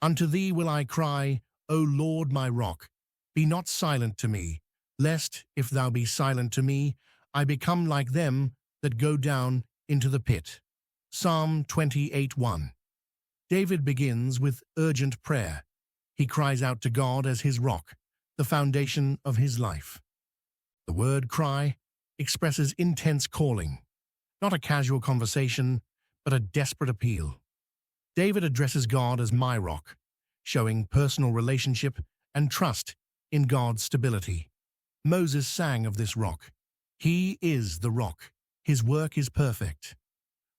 Unto thee will I cry, O Lord my rock. Be not silent to me, lest, if thou be silent to me, I become like them that go down into the pit. Psalm 28:1. David begins with urgent prayer. He cries out to God as his rock, the foundation of his life. The word cry expresses intense calling, not a casual conversation, but a desperate appeal. David addresses God as my rock, showing personal relationship and trust in God's stability. Moses sang of this rock. He is the rock. His work is perfect.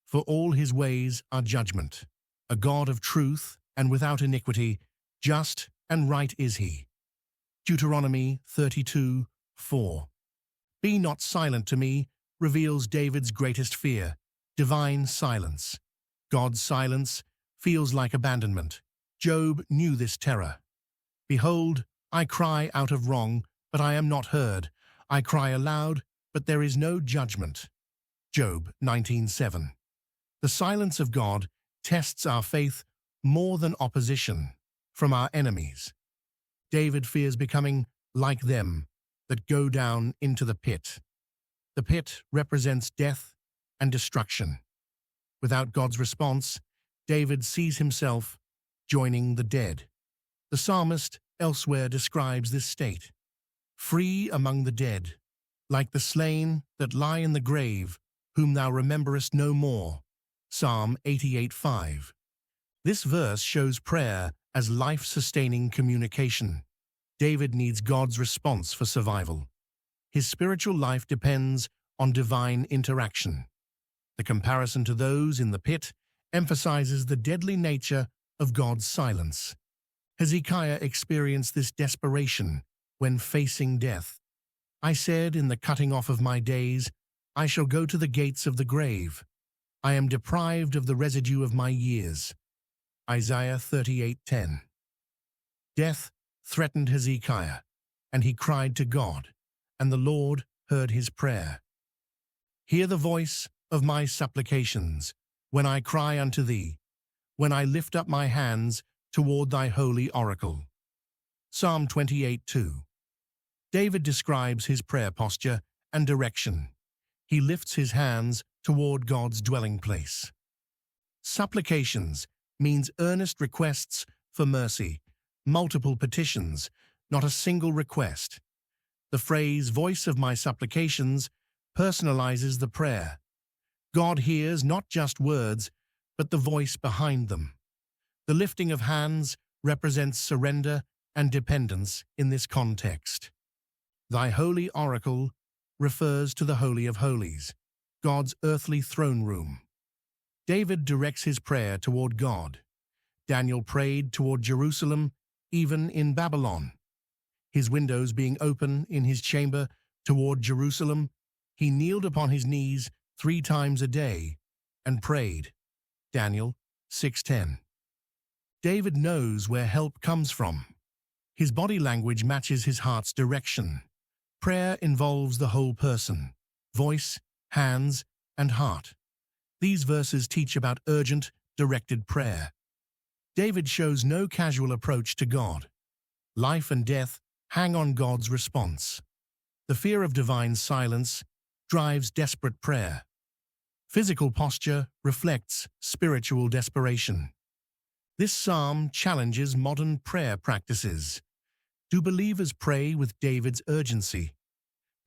For all his ways are judgment. A God of truth and without iniquity, just and right is he. Deuteronomy 32:4. Be not silent to me reveals David's greatest fear, divine silence. God's silence feels like abandonment. Job knew this terror. Behold, I cry out of wrong, but I am not heard. I cry aloud, but there is no judgment. Job 19:7. The silence of God tests our faith more than opposition from our enemies. David fears becoming like them that go down into the pit. The pit represents death and destruction. Without God's response, David sees himself joining the dead. The psalmist elsewhere describes this state. Free among the dead, like the slain that lie in the grave, whom thou rememberest no more. Psalm 88:5. This verse shows prayer as life-sustaining communication. David needs God's response for survival. His spiritual life depends on divine interaction. The comparison to those in the pit emphasizes the deadly nature of God's silence. Hezekiah experienced this desperation when facing death. I said in the cutting off of my days, I shall go to the gates of the grave. I am deprived of the residue of my years. Isaiah 38:10. Death threatened Hezekiah, and he cried to God, and the Lord heard his prayer. Hear the voice of my supplications, when I cry unto thee, when I lift up my hands toward thy holy oracle. Psalm 28:2. David describes his prayer posture and direction. He lifts his hands toward God's dwelling place. Supplications means earnest requests for mercy, multiple petitions, not a single request. The phrase, voice of my supplications, personalizes the prayer. God hears not just words, but the voice behind them. The lifting of hands represents surrender and dependence in this context. Thy holy oracle refers to the Holy of Holies, God's earthly throne room. David directs his prayer toward God. Daniel prayed toward Jerusalem, even in Babylon. His windows being open in his chamber toward Jerusalem, he kneeled upon his knees 3 times a day and prayed. Daniel 6:10. David knows where help comes from. His body language matches his heart's direction. Prayer involves the whole person, voice, hands, and heart. These verses teach about urgent, directed prayer. David shows no casual approach to God. Life and death hang on God's response. The fear of divine silence drives desperate prayer. Physical posture reflects spiritual desperation. This psalm challenges modern prayer practices. Do believers pray with David's urgency?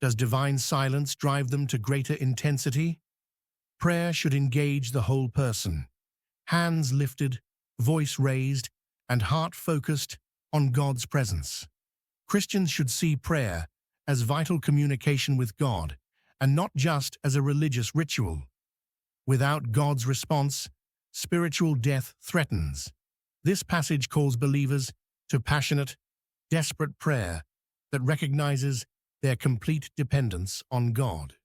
Does divine silence drive them to greater intensity? Prayer should engage the whole person. Hands lifted, voice raised, and heart focused on God's presence. Christians should see prayer as vital communication with God, and not just as a religious ritual. Without God's response, spiritual death threatens. This passage calls believers to passionate, desperate prayer that recognizes their complete dependence on God.